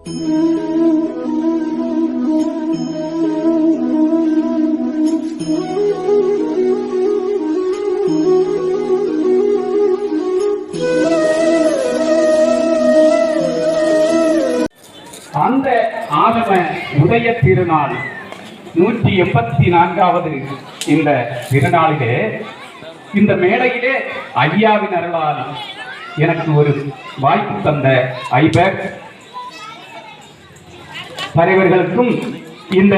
அந்த ஆகம உதய திருநாள் 184வது இந்த திருநாளிலே இந்த மேடையிலே ஐயாவின் அருளால் எனக்கு ஒரு வாய்ப்பு தந்த ஐபேக் தலைவர்களுக்கும் இந்த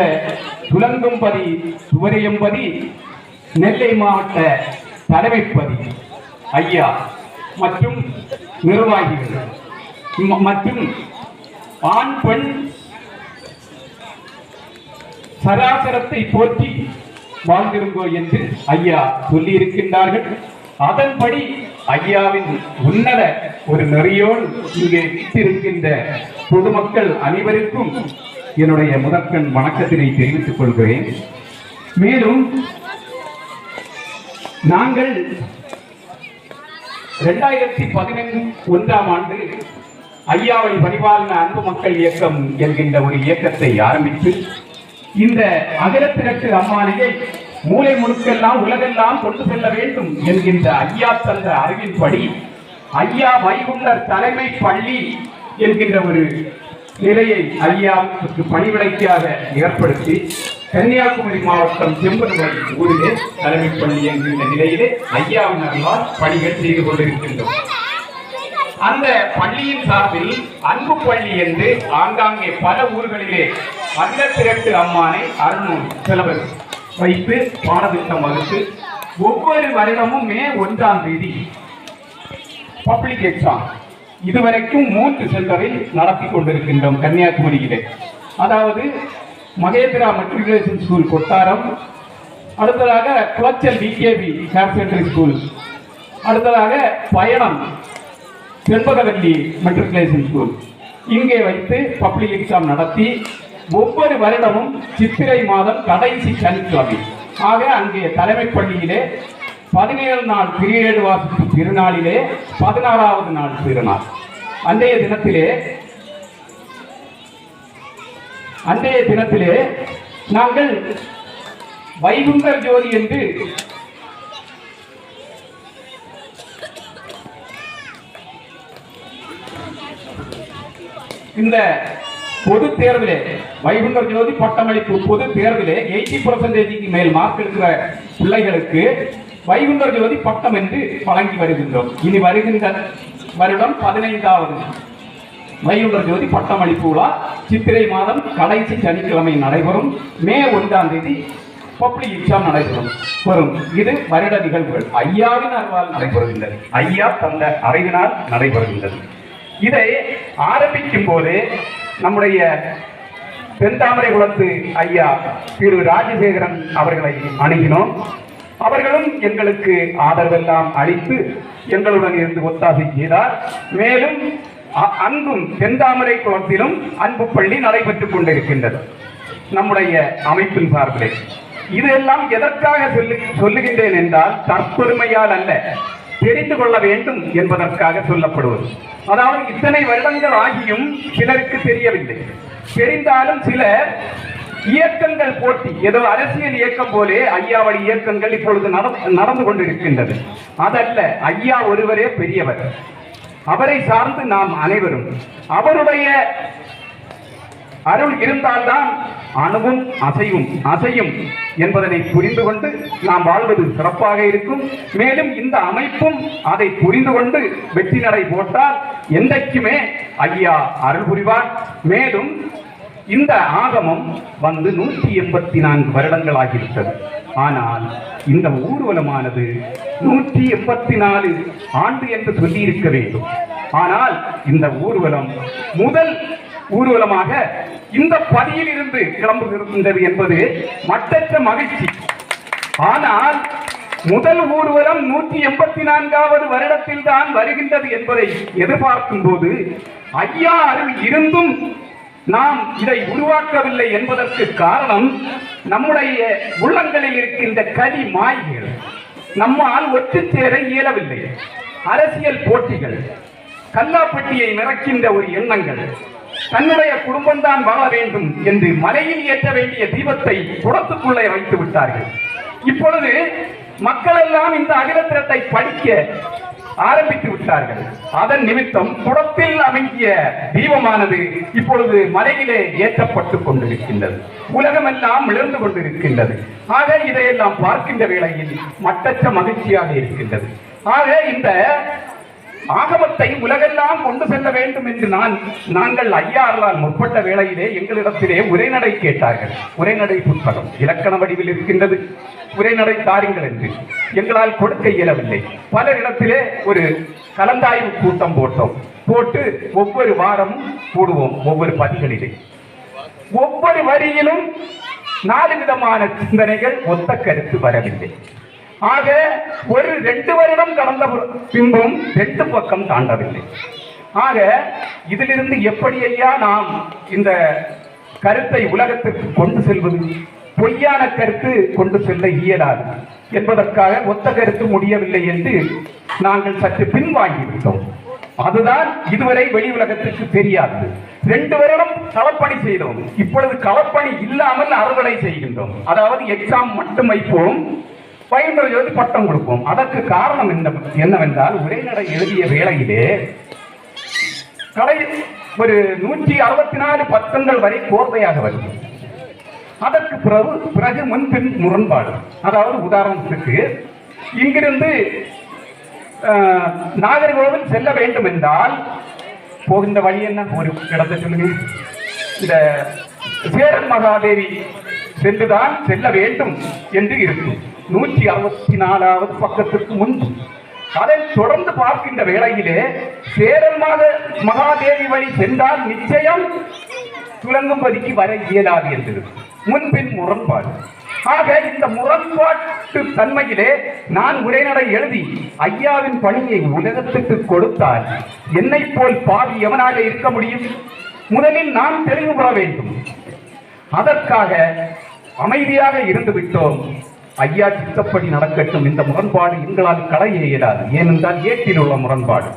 துலங்கும்பதி துவரையம்பதி நெல்லை மாவட்ட தலைமைப்பதி ஐயா மற்றும் நிர்வாகிகள் மற்றும் ஆண் பெண் சராசரத்தை போற்றி வாழ்ந்திருங்கோ என்று ஐயா சொல்லி இருக்கின்றார்கள். அதன்படி ஐயாவின் உன்னத ஒரு நெறியோடு இங்கே வீட்டிருக்கின்ற பொதுமக்கள் அனைவருக்கும் என்னுடைய முதற்கண் வணக்கத்தினை தெரிவித்துக் கொள்கிறேன். மேலும் நாங்கள் 2011ஆம் ஆண்டு ஐயாவை பரிபாலன அன்பு மக்கள் இயக்கம் என்கின்ற ஒரு இயக்கத்தை ஆரம்பித்து இந்த அகிலத்திரட்டு அம்மானையை மூலை முழுக்கெல்லாம் உலகெல்லாம் கொண்டு செல்ல வேண்டும் என்கின்ற ஐயா தந்த அறிவின்படி ஐயா வைகுண்டர் தலைமை பள்ளி என்கின்ற ஒரு நிலையை ஐயாவுக்கு பணிவிடைக்காக ஏற்படுத்தி கன்னியாகுமரி மாவட்டம் செம்பனமலை ஊரிலே தலைமை பள்ளி என்கின்ற நிலையிலே ஐயாவின் அருளால் பணிகள் செய்து கொண்டிருக்கின்றோம். அந்த பள்ளியின் சார்பில் அன்பு பள்ளி என்று ஆங்காங்கே பல ஊர்களிலே அகிலத்திரட்டு அம்மானை அருள்நூல் சிலபஸ் வைத்து பாடத்திட்டம் வகுத்து ஒவ்வொரு வருடமும் மே 1ஆம் தேதி பப்ளிக் எக்ஸாம் இதுவரைக்கும் 3 சென்டரில் நடத்தி கொண்டிருக்கின்றோம் கன்னியாகுமரியிலே. அதாவது மகேந்திரா மெட்ரிகுலேஷன் ஸ்கூல் கொட்டாரம், அடுத்ததாக Colachel VKP higher secondary school, அடுத்ததாக பயணம் செண்பகவல்லி மெட்ரிகுலேஷன் ஸ்கூல் இங்கே வைத்து பப்ளிக் எக்ஸாம் நடத்தி ஒவ்வொரு வருடமும் சித்திரை மாதம் கடைசி சனிக்கிழமை ஆக அங்கே தலைமை பள்ளியிலே 17 நாள் பிரியேடு வாசிப்பு திருநாளிலே 16வது நாள் திருநாள். அன்றைய தினத்திலே நாங்கள் வைகுண்டர் ஜோதி என்று இந்த பொது தேர்விலே வைகுண்டர் ஜோதி பட்டமளிப்பு பொது தேர்விலே 80% மேல் மார்க் எடுக்கிற பிள்ளைகளுக்கு வைகுண்டர் ஜோதி பட்டம் என்று வழங்கி வருகின்றோம். இனி வருகின்ற வருடம் 15வது வைகுண்டர் ஜோதி பட்டமளிப்பு விழா சித்திரை மாதம் கடைசி சனிக்கிழமை நடைபெறும். மே 1ஆம் தேதி பப்ளிக் எக்ஸாம் நடைபெறும். இது வருட நிகழ்வுகள் ஐயாவின் அருளால் நடைபெறுகின்றது. ஐயா தந்த அறிவினால் நடைபெறுகின்றது. இதை ஆரம்பிக்கும் போது நம்முடைய தென்தாமரை குளத்து ஐயா திரு ராஜசேகரன் அவர்களை அணுகினோம். அவர்களும் எங்களுக்கு ஆதரவெல்லாம் அளித்து எங்களுடன் இருந்து ஒத்தாசை செய்தார். மேலும் அங்கும் தென்தாமரை குளத்திலும் அன்பு பள்ளி நடைபெற்றுக் கொண்டிருக்கின்றது நம்முடைய அமைப்பின் சார்பிலே. இதெல்லாம் எதற்காக சொல்லுகின்றேன் என்றால் தற்பெருமையால் அல்ல, தெரிந்து கொள்ள வேண்டும் என்பதற்காக சொல்லப்படுவது. அதாவது இத்தனை வருடங்கள் ஆகியும் சிலருக்கு தெரியவில்லை. தெரிந்தாலும் சிலர் இயக்கங்கள் போட்டி ஏதோ அரசியல் இயக்கம் போலே ஐயாவளி இயக்கங்கள் இப்பொழுது நடந்து கொண்டிருக்கின்றது. அதல்ல, ஐயா ஒருவரே பெரியவர். அவரை சார்ந்து நாம் அனைவரும் அவருடைய அருள் இருந்தால்தான் அணுவும் அசையும் என்பதனை புரிந்து கொண்டு நாம் வாழ்வது சிறப்பாக இருக்கும். மேலும் இந்த அமைப்பும் அதை புரிந்து கொண்டு வெற்றி நடை போட்டால் என்றைக்குமே ஐயா அருள் புரிவார். மேலும் இந்த ஆகமம் வந்து 184 வருடங்கள் ஆகிவிட்டது. ஆனால் இந்த ஊர்வலமானது 184 ஆண்டு என்று சொல்லி இருக்க வேண்டும். ஆனால் இந்த ஊர்வலம் முதல் ஊர்வலமாக இந்த பதியில் இருந்து கிளம்புகின்றது என்பது மட்டற்ற மகிழ்ச்சி. ஆனால் முதல் ஊர்வலம் 184வது வருடத்தில் தான் வருகின்றது என்பதை எதிர்பார்க்கும் போது ஐயா அருள் இருந்தும் நாம் இதை உருவாக்கவில்லை என்பதற்கு காரணம் நம்முடைய உள்ளங்களில் இருக்கின்ற கலி மாய்கள். நம்மால் ஒற்று சேர இயலவில்லை. அரசியல் போட்டிகள், கல்லாப்பட்டியை நிறைக்கின்ற ஒரு எண்ணங்கள், தன்னுடைய குடும்பம் தான் வாழ வேண்டும் என்று மலையில் ஏற்ற வேண்டிய தீபத்தை குடத்துக்குள்ளே வைத்து விட்டார்கள். இப்பொழுது மக்கள் எல்லாம் இந்த அகிலத்திரத்தை படிக்க ஆரம்பித்து விட்டார்கள். அதன் நிமித்தம் குடத்தில் அமைக்கிய தீபமானது இப்பொழுது மலையிலே ஏற்றப்பட்டுக் கொண்டிருக்கின்றது. உலகமெல்லாம் விழுந்து கொண்டிருக்கின்றது. ஆக இதையெல்லாம் பார்க்கின்ற வேளையில் மட்டற்ற மகிழ்ச்சியாக இருக்கின்றது. ஆக இந்த ஆகமத்தை உலகெல்லாம் கொண்டு செல்ல வேண்டும் என்று நாங்கள் ஐயாறலால் முற்பட்ட வேளையிலே எங்களிடத்திலே உரைநடை கேட்டார்கள். உரைநடை புத்தகம் இலக்கண வடிவில் இருக்கின்றது, உரைநடை தாருங்கள் என்று எங்களால் கொடுக்க இயலவில்லை. பல இடத்திலே ஒரு கலந்தாய்வு கூட்டம் போட்டு ஒவ்வொரு வாரமும் கூடுவோம். ஒவ்வொரு பதிகளிலே ஒவ்வொரு வரியிலும் 4 விதமான சிந்தனைகள், ஒத்த கருத்து வரவில்லை. ஆக ஒரு 2 வருடம் கடந்த பின்பும் 2 பக்கம் தாண்டவில்லை. ஆக இதிலிருந்து எப்படி ஐயா நாம் இந்த கருத்தை உலகத்திற்கு கொண்டு செல்வது? பொய்யான கருத்து கொண்டு செல்ல இயலாது என்பதற்காக ஒத்த கருத்து முடியவில்லை என்று நாங்கள் சற்று பின்வாங்கிவிட்டோம். அதுதான் இதுவரை வெளி உலகத்திற்கு தெரியாது. 2 வருடம் களப்பணி செய்தோம். இப்பொழுது களப்பணி இல்லாமல் அறுவடை செய்கின்றோம். அதாவது எக்ஸாம் மட்டும் வைப்போம், வைகுண்டர் ஜோதி பட்டம் கொடுப்போம். அதற்கு காரணம் என்னவென்றால், உரைநடை எழுதிய வேளையிலே ஒரு 164 பக்கங்கள் வரை கோர்வையாக வருது. அதற்கு பிறகு முன்பின் முரண்பாடு. அதாவது உதாரணத்துக்கு இங்கிருந்து நாகர்கோவில் செல்ல வேண்டும் என்றால் போகின்ற வழி என்ன? ஒரு இடத்தை சொல்லுங்க. இந்த சேரன் மகாதேவி சென்றுதான் செல்ல வேண்டும் என்று இருக்கும். 164வது பக்கத்திற்கு முன்பு அதை தொடர்ந்து பார்க்கின்ற வேளையிலே சேரன் மகாதேவி வழி சென்றால் நிச்சயம் துலங்கும்பதிக்கு வர இயலாது என்று முன்பின் முரண்பாடு. ஆக இந்த முரண்பாட்டு தன்மையிலே நான் உரைநடை எழுதி ஐயாவின் பணியை உலகத்துக்கு கொடுத்தால் என்னை போல் பாதி எவனாக இருக்க முடியும்? முதலில் நான் தெளிவு பெற வேண்டும். அதற்காக அமைதியாக இருந்து விட்டோம். ஐயா சித்தப்படி நடக்கட்டும், இந்த முரண்பாடு எங்களால் களைய இயலாது. ஏனென்றால் ஏட்டில் உள்ள முரண்பாடு.